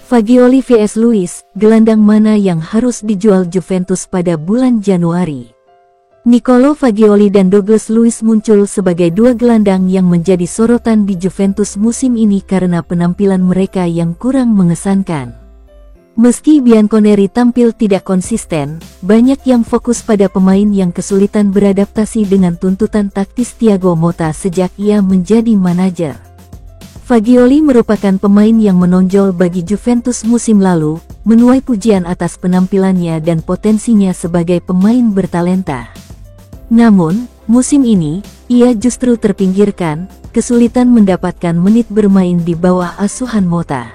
Fagioli vs Luiz, gelandang mana yang harus dijual Juventus pada bulan Januari? Niccolò Fagioli dan Douglas Luiz muncul sebagai dua gelandang yang menjadi sorotan di Juventus musim ini karena penampilan mereka yang kurang mengesankan. Meski Bianconeri tampil tidak konsisten, banyak yang fokus pada pemain yang kesulitan beradaptasi dengan tuntutan taktis Thiago Motta sejak ia menjadi manajer. Fagioli merupakan pemain yang menonjol bagi Juventus musim lalu, menuai pujian atas penampilannya dan potensinya sebagai pemain bertalenta. Namun, musim ini, ia justru terpinggirkan, kesulitan mendapatkan menit bermain di bawah asuhan Motta.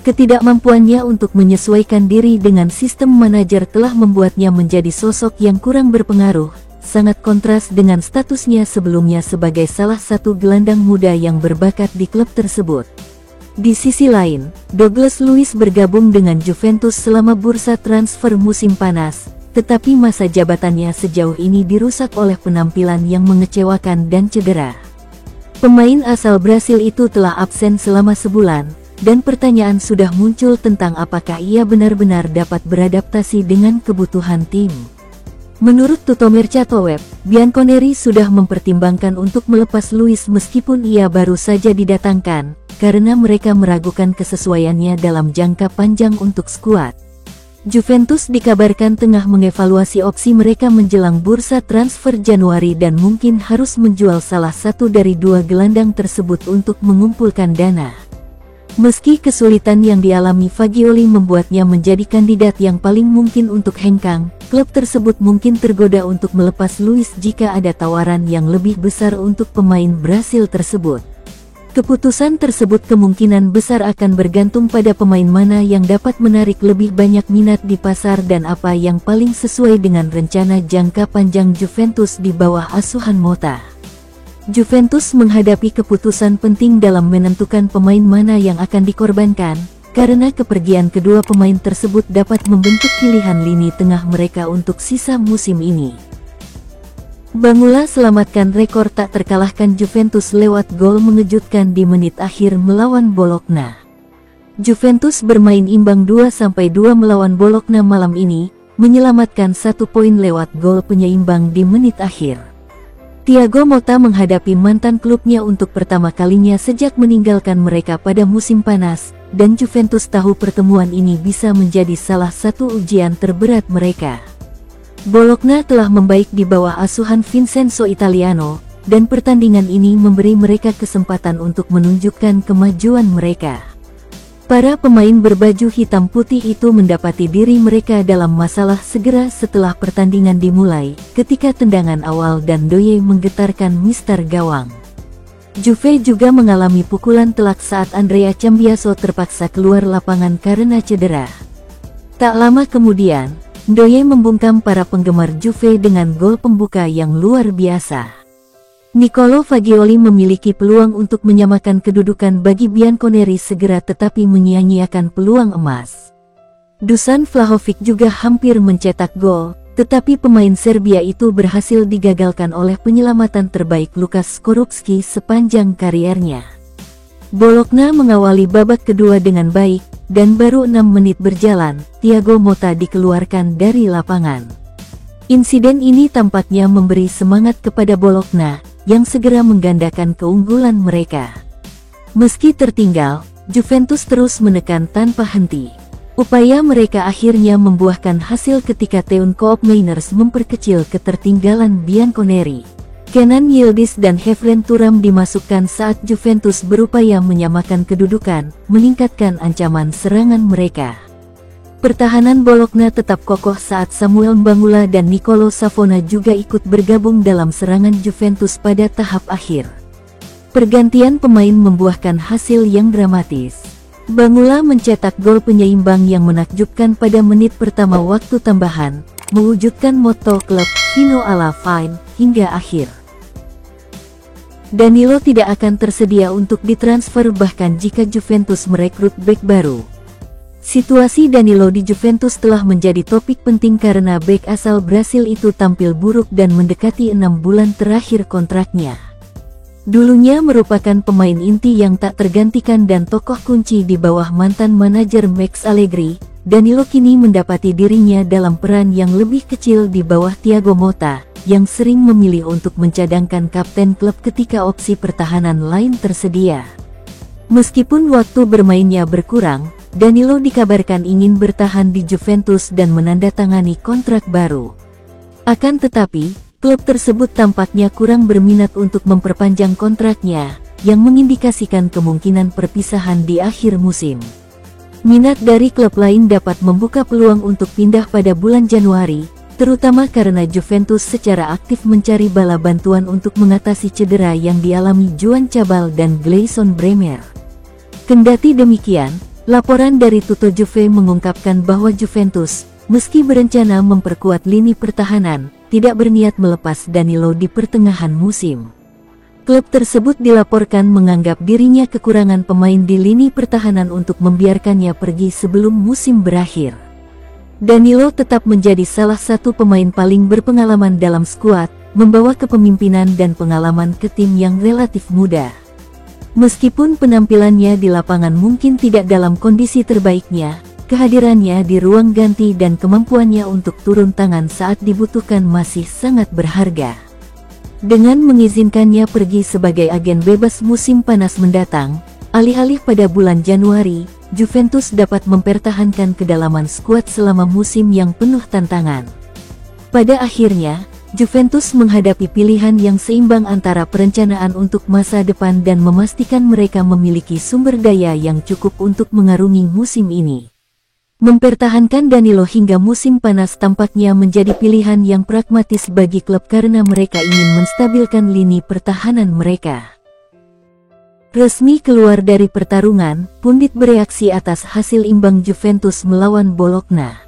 Ketidakmampuannya untuk menyesuaikan diri dengan sistem manajer telah membuatnya menjadi sosok yang kurang berpengaruh, sangat kontras dengan statusnya sebelumnya sebagai salah satu gelandang muda yang berbakat di klub tersebut. Di sisi lain, Douglas Luiz bergabung dengan Juventus selama bursa transfer musim panas, tetapi masa jabatannya sejauh ini dirusak oleh penampilan yang mengecewakan dan cedera. Pemain asal Brasil itu telah absen selama sebulan, dan pertanyaan sudah muncul tentang apakah ia benar-benar dapat beradaptasi dengan kebutuhan tim. Menurut Tuttomercato.web, Bianconeri sudah mempertimbangkan untuk melepas Luiz meskipun ia baru saja didatangkan, karena mereka meragukan kesesuaiannya dalam jangka panjang untuk skuad. Juventus dikabarkan tengah mengevaluasi opsi mereka menjelang bursa transfer Januari dan mungkin harus menjual salah satu dari dua gelandang tersebut untuk mengumpulkan dana. Meski kesulitan yang dialami Fagioli membuatnya menjadi kandidat yang paling mungkin untuk hengkang, klub tersebut mungkin tergoda untuk melepas Luiz jika ada tawaran yang lebih besar untuk pemain Brasil tersebut. Keputusan tersebut kemungkinan besar akan bergantung pada pemain mana yang dapat menarik lebih banyak minat di pasar dan apa yang paling sesuai dengan rencana jangka panjang Juventus di bawah asuhan Motta. Juventus menghadapi keputusan penting dalam menentukan pemain mana yang akan dikorbankan, karena kepergian kedua pemain tersebut dapat membentuk pilihan lini tengah mereka untuk sisa musim ini. Bangula selamatkan rekor tak terkalahkan Juventus lewat gol mengejutkan di menit akhir melawan Bologna. Juventus bermain imbang 2-2 melawan Bologna malam ini, menyelamatkan 1 poin lewat gol penyeimbang di menit akhir. Thiago Motta menghadapi mantan klubnya untuk pertama kalinya sejak meninggalkan mereka pada musim panas, dan Juventus tahu pertemuan ini bisa menjadi salah satu ujian terberat mereka. Bologna telah membaik di bawah asuhan Vincenzo Italiano, dan pertandingan ini memberi mereka kesempatan untuk menunjukkan kemajuan mereka. Para pemain berbaju hitam putih itu mendapati diri mereka dalam masalah segera setelah pertandingan dimulai, ketika tendangan awal dan Ndoye menggetarkan mister gawang. Juve juga mengalami pukulan telak saat Andrea Cambiaso terpaksa keluar lapangan karena cedera. Tak lama kemudian, Ndoye membungkam para penggemar Juve dengan gol pembuka yang luar biasa. Niccolò Fagioli memiliki peluang untuk menyamakan kedudukan bagi Bianconeri segera tetapi menyia-nyiakan peluang emas. Dusan Vlahovic juga hampir mencetak gol, tetapi pemain Serbia itu berhasil digagalkan oleh penyelamatan terbaik Lukas Skorupski sepanjang kariernya. Bologna mengawali babak kedua dengan baik, dan baru 6 menit berjalan, Thiago Motta dikeluarkan dari lapangan. Insiden ini tampaknya memberi semangat kepada Bologna, yang segera menggandakan keunggulan mereka. Meski tertinggal, Juventus terus menekan tanpa henti. Upaya mereka akhirnya membuahkan hasil ketika Teun Koopmeiners memperkecil ketertinggalan Bianconeri. Kenan Yildiz dan Hevren Turam dimasukkan saat Juventus berupaya menyamakan kedudukan, meningkatkan ancaman serangan mereka. Pertahanan Bologna tetap kokoh saat Samuel Mbangula dan Niccolò Savona juga ikut bergabung dalam serangan Juventus pada tahap akhir. Pergantian pemain membuahkan hasil yang dramatis. Mbangula mencetak gol penyeimbang yang menakjubkan pada menit pertama waktu tambahan, mewujudkan moto klub Fino alla fine hingga akhir. Danilo tidak akan tersedia untuk ditransfer bahkan jika Juventus merekrut bek baru. Situasi Danilo di Juventus telah menjadi topik penting karena bek asal Brasil itu tampil buruk dan mendekati 6 bulan terakhir kontraknya. Dulunya merupakan pemain inti yang tak tergantikan dan tokoh kunci di bawah mantan manajer Max Allegri, Danilo kini mendapati dirinya dalam peran yang lebih kecil di bawah Thiago Motta, yang sering memilih untuk mencadangkan kapten klub ketika opsi pertahanan lain tersedia. Meskipun waktu bermainnya berkurang, Danilo dikabarkan ingin bertahan di Juventus dan menandatangani kontrak baru. Akan tetapi, klub tersebut tampaknya kurang berminat untuk memperpanjang kontraknya, yang mengindikasikan kemungkinan perpisahan di akhir musim. Minat dari klub lain dapat membuka peluang untuk pindah pada bulan Januari, terutama karena Juventus secara aktif mencari bala bantuan untuk mengatasi cedera yang dialami Juan Cabal dan Gleison Bremer. Kendati demikian, laporan dari Tutto Juve mengungkapkan bahwa Juventus, meski berencana memperkuat lini pertahanan, tidak berniat melepas Danilo di pertengahan musim. Klub tersebut dilaporkan menganggap dirinya kekurangan pemain di lini pertahanan untuk membiarkannya pergi sebelum musim berakhir. Danilo tetap menjadi salah satu pemain paling berpengalaman dalam skuad, membawa kepemimpinan dan pengalaman ke tim yang relatif muda. Meskipun penampilannya di lapangan mungkin tidak dalam kondisi terbaiknya, kehadirannya di ruang ganti dan kemampuannya untuk turun tangan saat dibutuhkan masih sangat berharga. Dengan mengizinkannya pergi sebagai agen bebas musim panas mendatang, alih-alih pada bulan Januari, Juventus dapat mempertahankan kedalaman skuad selama musim yang penuh tantangan. Pada akhirnya, Juventus menghadapi pilihan yang seimbang antara perencanaan untuk masa depan dan memastikan mereka memiliki sumber daya yang cukup untuk mengarungi musim ini. Mempertahankan Danilo hingga musim panas tampaknya menjadi pilihan yang pragmatis bagi klub karena mereka ingin menstabilkan lini pertahanan mereka. Resmi keluar dari pertarungan, pundit bereaksi atas hasil imbang Juventus melawan Bologna.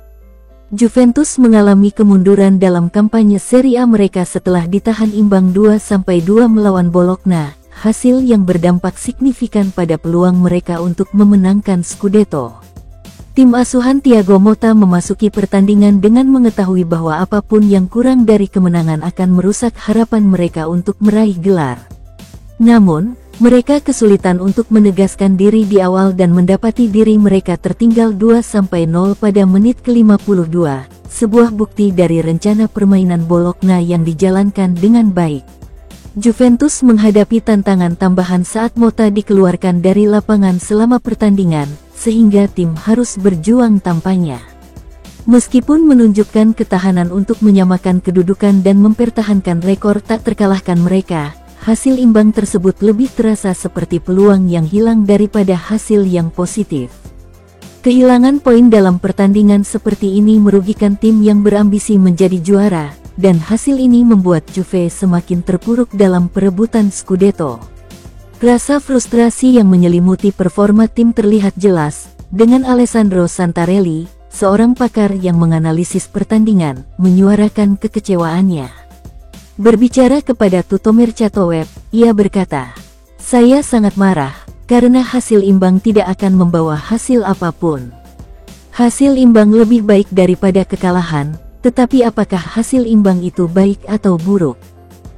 Juventus mengalami kemunduran dalam kampanye Serie A mereka setelah ditahan imbang 2-2 melawan Bologna, hasil yang berdampak signifikan pada peluang mereka untuk memenangkan Scudetto. Tim asuhan Thiago Motta memasuki pertandingan dengan mengetahui bahwa apapun yang kurang dari kemenangan akan merusak harapan mereka untuk meraih gelar. Namun, mereka kesulitan untuk menegaskan diri di awal dan mendapati diri mereka tertinggal 2-0 pada menit ke-52, sebuah bukti dari rencana permainan Bologna yang dijalankan dengan baik. Juventus menghadapi tantangan tambahan saat Motta dikeluarkan dari lapangan selama pertandingan, sehingga tim harus berjuang tanpanya. Meskipun menunjukkan ketahanan untuk menyamakan kedudukan dan mempertahankan rekor tak terkalahkan mereka, hasil imbang tersebut lebih terasa seperti peluang yang hilang daripada hasil yang positif. Kehilangan poin dalam pertandingan seperti ini merugikan tim yang berambisi menjadi juara, dan hasil ini membuat Juve semakin terpuruk dalam perebutan Scudetto. Rasa frustrasi yang menyelimuti performa tim terlihat jelas, dengan Alessandro Santarelli, seorang pakar yang menganalisis pertandingan, menyuarakan kekecewaannya. Berbicara kepada Tutto Mercato Web, ia berkata, "Saya sangat marah, karena hasil imbang tidak akan membawa hasil apapun. Hasil imbang lebih baik daripada kekalahan, tetapi apakah hasil imbang itu baik atau buruk?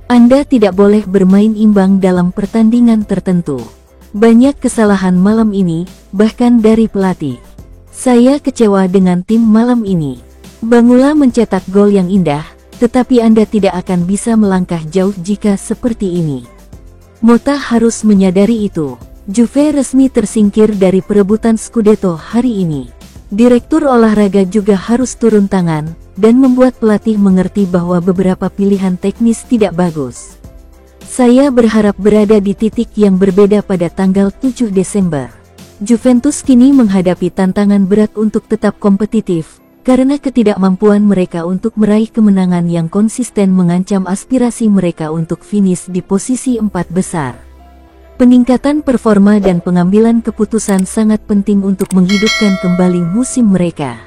Anda tidak boleh bermain imbang dalam pertandingan tertentu. Banyak kesalahan malam ini, bahkan dari pelatih. Saya kecewa dengan tim malam ini. Bangula mencetak gol yang indah, tetapi Anda tidak akan bisa melangkah jauh jika seperti ini." Motta harus menyadari itu. Juve resmi tersingkir dari perebutan Scudetto hari ini. Direktur olahraga juga harus turun tangan, dan membuat pelatih mengerti bahwa beberapa pilihan teknis tidak bagus. "Saya berharap berada di titik yang berbeda pada tanggal 7 Desember. Juventus kini menghadapi tantangan berat untuk tetap kompetitif, karena ketidakmampuan mereka untuk meraih kemenangan yang konsisten mengancam aspirasi mereka untuk finish di posisi 4 besar. Peningkatan performa dan pengambilan keputusan sangat penting untuk menghidupkan kembali musim mereka."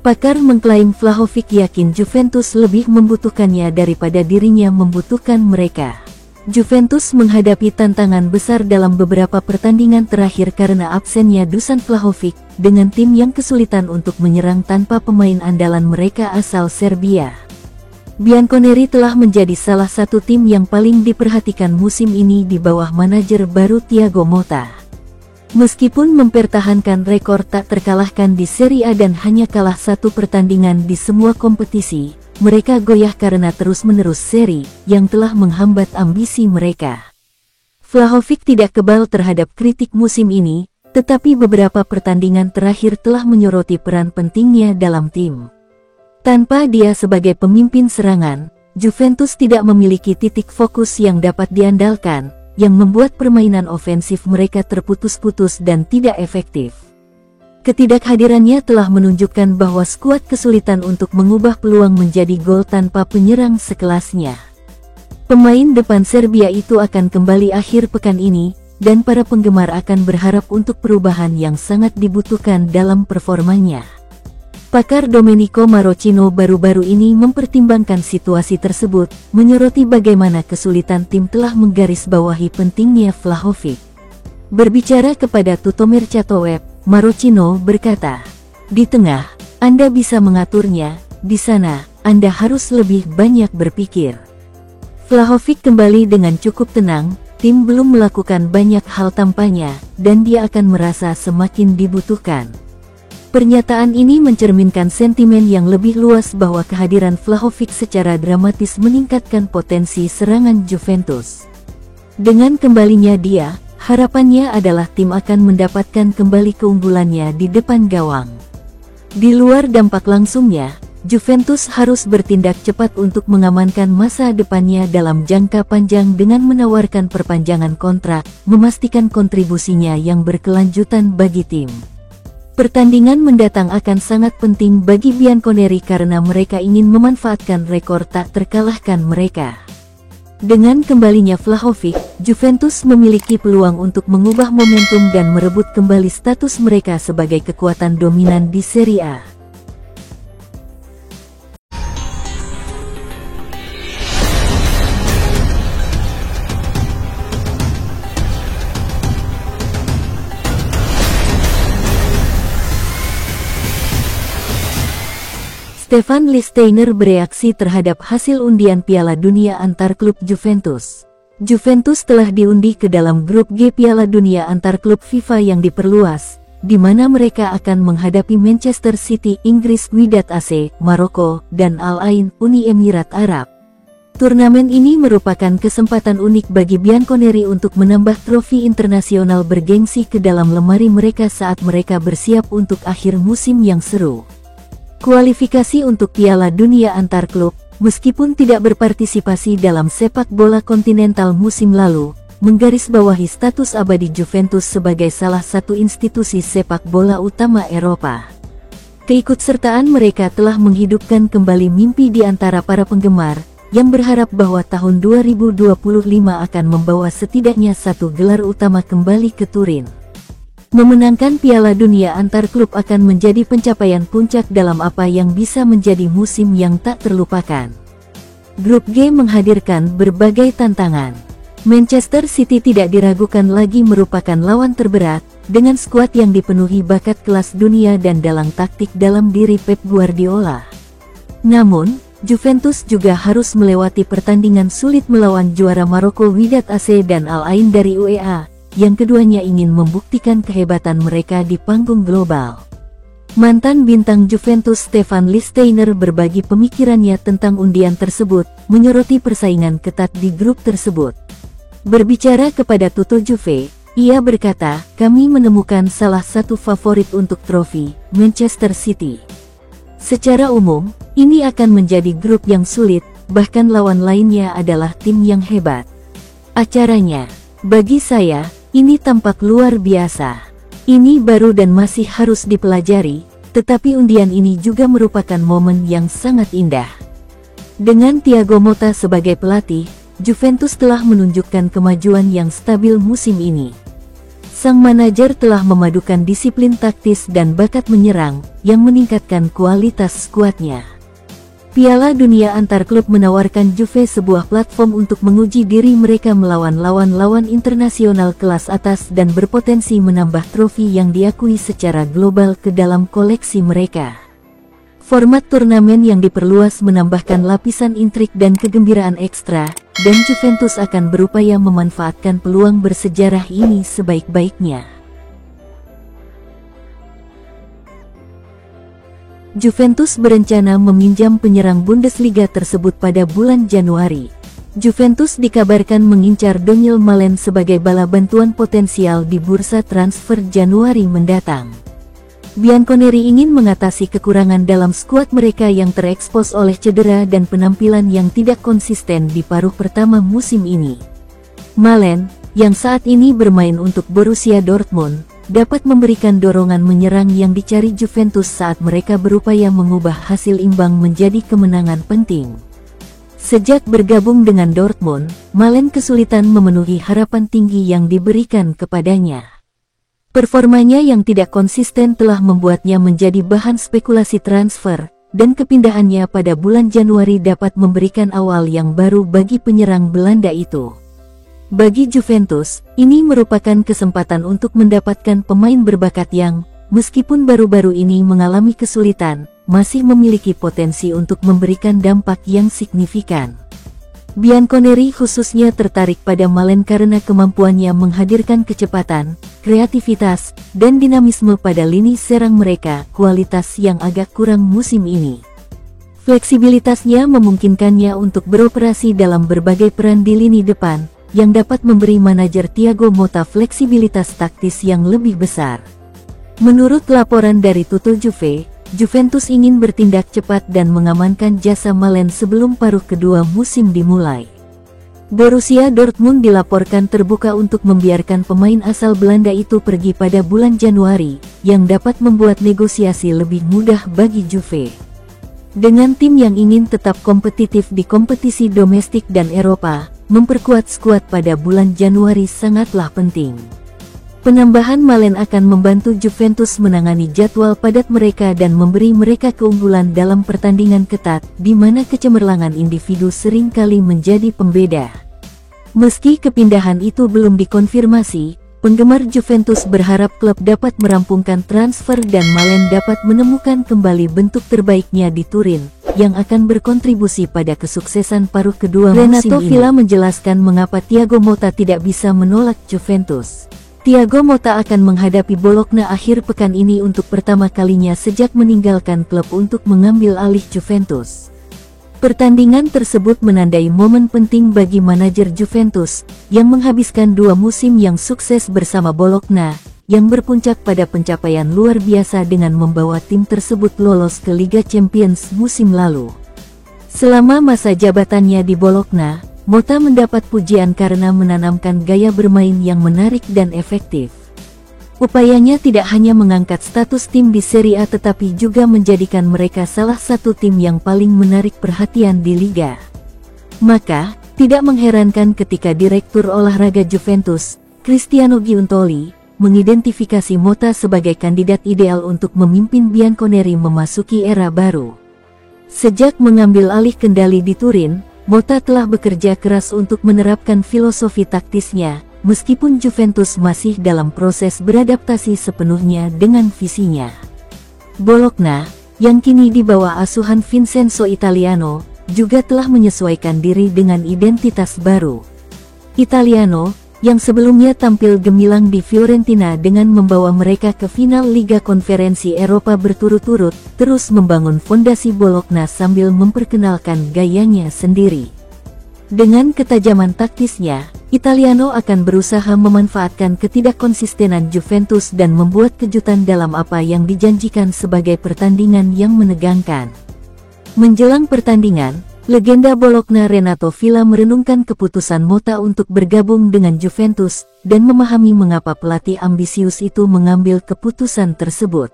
Pakar mengklaim Vlahovic yakin Juventus lebih membutuhkannya daripada dirinya membutuhkan mereka. Juventus menghadapi tantangan besar dalam beberapa pertandingan terakhir karena absennya Dusan Vlahovic, dengan tim yang kesulitan untuk menyerang tanpa pemain andalan mereka asal Serbia. Bianconeri telah menjadi salah satu tim yang paling diperhatikan musim ini di bawah manajer baru Thiago Motta. Meskipun mempertahankan rekor tak terkalahkan di Serie A dan hanya kalah satu pertandingan di semua kompetisi, mereka goyah karena terus-menerus seri yang telah menghambat ambisi mereka. Vlahovic tidak kebal terhadap kritik musim ini, tetapi beberapa pertandingan terakhir telah menyoroti peran pentingnya dalam tim. Tanpa dia sebagai pemimpin serangan, Juventus tidak memiliki titik fokus yang dapat diandalkan, yang membuat permainan ofensif mereka terputus-putus dan tidak efektif. Ketidakhadirannya telah menunjukkan bahwa skuad kesulitan untuk mengubah peluang menjadi gol tanpa penyerang sekelasnya. Pemain depan Serbia itu akan kembali akhir pekan ini, dan para penggemar akan berharap untuk perubahan yang sangat dibutuhkan dalam performanya. Pakar Domenico Marocchino baru-baru ini mempertimbangkan situasi tersebut, menyoroti bagaimana kesulitan tim telah menggarisbawahi pentingnya Vlahovic. Berbicara kepada Tuttomercato Web, Marocchino berkata, "Di tengah, Anda bisa mengaturnya, di sana, Anda harus lebih banyak berpikir." Vlahovic kembali dengan cukup tenang, tim belum melakukan banyak hal tampaknya, dan dia akan merasa semakin dibutuhkan. Pernyataan ini mencerminkan sentimen yang lebih luas bahwa kehadiran Vlahovic secara dramatis meningkatkan potensi serangan Juventus. Dengan kembalinya dia, harapannya adalah tim akan mendapatkan kembali keunggulannya di depan gawang. Di luar dampak langsungnya, Juventus harus bertindak cepat untuk mengamankan masa depannya dalam jangka panjang dengan menawarkan perpanjangan kontrak, memastikan kontribusinya yang berkelanjutan bagi tim. Pertandingan mendatang akan sangat penting bagi Bianconeri karena mereka ingin memanfaatkan rekor tak terkalahkan mereka. Dengan kembalinya Vlahovic, Juventus memiliki peluang untuk mengubah momentum dan merebut kembali status mereka sebagai kekuatan dominan di Serie A. Stefan Lichtsteiner bereaksi terhadap hasil undian Piala Dunia antar klub Juventus. Juventus telah diundi ke dalam grup G Piala Dunia antar klub FIFA yang diperluas, di mana mereka akan menghadapi Manchester City Inggris, Wydad AC, Maroko, dan Al Ain, Uni Emirat Arab. Turnamen ini merupakan kesempatan unik bagi Bianconeri untuk menambah trofi internasional bergengsi ke dalam lemari mereka saat mereka bersiap untuk akhir musim yang seru. Kualifikasi untuk Piala Dunia antar klub, meskipun tidak berpartisipasi dalam sepak bola kontinental musim lalu, menggarisbawahi status abadi Juventus sebagai salah satu institusi sepak bola utama Eropa. Keikutsertaan mereka telah menghidupkan kembali mimpi di antara para penggemar, yang berharap bahwa tahun 2025 akan membawa setidaknya satu gelar utama kembali ke Turin. Memenangkan Piala Dunia antar klub akan menjadi pencapaian puncak dalam apa yang bisa menjadi musim yang tak terlupakan. Grup G menghadirkan berbagai tantangan. Manchester City tidak diragukan lagi merupakan lawan terberat, dengan skuad yang dipenuhi bakat kelas dunia dan dalang taktik dalam diri Pep Guardiola. Namun, Juventus juga harus melewati pertandingan sulit melawan juara Maroko Wydad AC dan Al Ain dari UEA, yang keduanya ingin membuktikan kehebatan mereka di panggung global. Mantan bintang Juventus Stefan Lichtsteiner berbagi pemikirannya tentang undian tersebut, menyoroti persaingan ketat di grup tersebut. Berbicara kepada Tutto Juve, ia berkata, "Kami menemukan salah satu favorit untuk trofi, Manchester City. Secara umum, ini akan menjadi grup yang sulit, bahkan lawan lainnya adalah tim yang hebat. Acaranya, bagi saya, ini tampak luar biasa. Ini baru dan masih harus dipelajari, tetapi undian ini juga merupakan momen yang sangat indah." Dengan Thiago Motta sebagai pelatih, Juventus telah menunjukkan kemajuan yang stabil musim ini. Sang manajer telah memadukan disiplin taktis dan bakat menyerang, yang meningkatkan kualitas skuadnya. Piala Dunia antar klub menawarkan Juve sebuah platform untuk menguji diri mereka melawan lawan-lawan internasional kelas atas dan berpotensi menambah trofi yang diakui secara global ke dalam koleksi mereka. Format turnamen yang diperluas menambahkan lapisan intrik dan kegembiraan ekstra, dan Juventus akan berupaya memanfaatkan peluang bersejarah ini sebaik-baiknya. Juventus berencana meminjam penyerang Bundesliga tersebut pada bulan Januari. Juventus dikabarkan mengincar Daniel Malen sebagai bala bantuan potensial di bursa transfer Januari mendatang. Bianconeri ingin mengatasi kekurangan dalam skuad mereka yang terekspos oleh cedera dan penampilan yang tidak konsisten di paruh pertama musim ini. Malen, yang saat ini bermain untuk Borussia Dortmund, dapat memberikan dorongan menyerang yang dicari Juventus saat mereka berupaya mengubah hasil imbang menjadi kemenangan penting. Sejak bergabung dengan Dortmund, Malen kesulitan memenuhi harapan tinggi yang diberikan kepadanya. Performanya yang tidak konsisten telah membuatnya menjadi bahan spekulasi transfer, dan kepindahannya pada bulan Januari dapat memberikan awal yang baru bagi penyerang Belanda itu. Bagi Juventus, ini merupakan kesempatan untuk mendapatkan pemain berbakat yang, meskipun baru-baru ini mengalami kesulitan, masih memiliki potensi untuk memberikan dampak yang signifikan. Bianconeri khususnya tertarik pada Malen karena kemampuannya menghadirkan kecepatan, kreativitas, dan dinamisme pada lini serang mereka, kualitas yang agak kurang musim ini. Fleksibilitasnya memungkinkannya untuk beroperasi dalam berbagai peran di lini depan, yang dapat memberi manajer Thiago Motta fleksibilitas taktis yang lebih besar. Menurut laporan dari Tutto Juve, Juventus ingin bertindak cepat dan mengamankan jasa Malen sebelum paruh kedua musim dimulai. Borussia Dortmund dilaporkan terbuka untuk membiarkan pemain asal Belanda itu pergi pada bulan Januari, yang dapat membuat negosiasi lebih mudah bagi Juve. Dengan tim yang ingin tetap kompetitif di kompetisi domestik dan Eropa, memperkuat skuad pada bulan Januari sangatlah penting. Penambahan Malen akan membantu Juventus menangani jadwal padat mereka dan memberi mereka keunggulan dalam pertandingan ketat, di mana kecemerlangan individu seringkali menjadi pembeda. Meski kepindahan itu belum dikonfirmasi, penggemar Juventus berharap klub dapat merampungkan transfer dan Malen dapat menemukan kembali bentuk terbaiknya di Turin, yang akan berkontribusi pada kesuksesan paruh kedua musim ini. Renato Villa menjelaskan mengapa Thiago Motta tidak bisa menolak Juventus. Thiago Motta akan menghadapi Bologna akhir pekan ini untuk pertama kalinya sejak meninggalkan klub untuk mengambil alih Juventus. Pertandingan tersebut menandai momen penting bagi manajer Juventus, yang menghabiskan 2 musim yang sukses bersama Bologna, yang berpuncak pada pencapaian luar biasa dengan membawa tim tersebut lolos ke Liga Champions musim lalu. Selama masa jabatannya di Bologna, Motta mendapat pujian karena menanamkan gaya bermain yang menarik dan efektif. Upayanya tidak hanya mengangkat status tim di Serie A tetapi juga menjadikan mereka salah satu tim yang paling menarik perhatian di liga. Maka, tidak mengherankan ketika Direktur Olahraga Juventus, Cristiano Giuntoli, mengidentifikasi Motta sebagai kandidat ideal untuk memimpin Bianconeri memasuki era baru. Sejak mengambil alih kendali di Turin, Motta telah bekerja keras untuk menerapkan filosofi taktisnya, meskipun Juventus masih dalam proses beradaptasi sepenuhnya dengan visinya. Bologna, yang kini di bawah asuhan Vincenzo Italiano, juga telah menyesuaikan diri dengan identitas baru. Italiano, yang sebelumnya tampil gemilang di Fiorentina dengan membawa mereka ke final Liga Konferensi Eropa berturut-turut, terus membangun fondasi Bologna sambil memperkenalkan gayanya sendiri. Dengan ketajaman taktisnya, Italiano akan berusaha memanfaatkan ketidakkonsistenan Juventus dan membuat kejutan dalam apa yang dijanjikan sebagai pertandingan yang menegangkan. Menjelang pertandingan, legenda Bologna Renato Villa merenungkan keputusan Motta untuk bergabung dengan Juventus, dan memahami mengapa pelatih ambisius itu mengambil keputusan tersebut.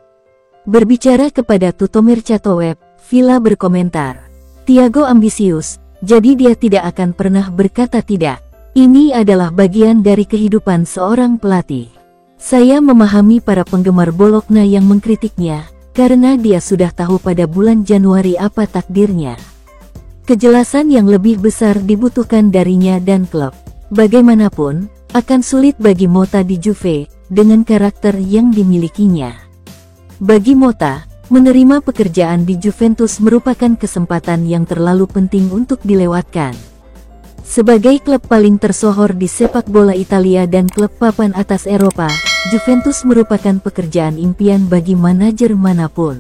Berbicara kepada Tutto Mercato Web, Villa berkomentar, "Thiago ambisius, jadi dia tidak akan pernah berkata tidak. Ini adalah bagian dari kehidupan seorang pelatih. Saya memahami para penggemar Bologna yang mengkritiknya, karena dia sudah tahu pada bulan Januari apa takdirnya. Kejelasan yang lebih besar dibutuhkan darinya dan klub. Bagaimanapun, akan sulit bagi Motta di Juve, dengan karakter yang dimilikinya." Bagi Motta, Menerima pekerjaan di Juventus merupakan kesempatan yang terlalu penting untuk dilewatkan. Sebagai klub paling tersohor di sepak bola Italia dan klub papan atas Eropa, Juventus merupakan pekerjaan impian bagi manajer manapun.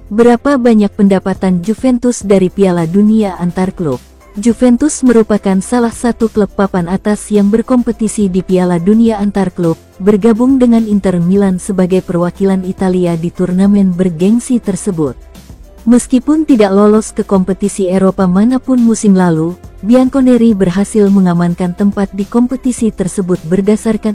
Berapa banyak pendapatan Juventus dari Piala Dunia antar klub? Juventus merupakan salah satu klub papan atas yang berkompetisi di Piala Dunia antar klub, bergabung dengan Inter Milan sebagai perwakilan Italia di turnamen bergengsi tersebut. Meskipun tidak lolos ke kompetisi Eropa manapun musim lalu, Bianconeri berhasil mengamankan tempat di kompetisi tersebut berdasarkan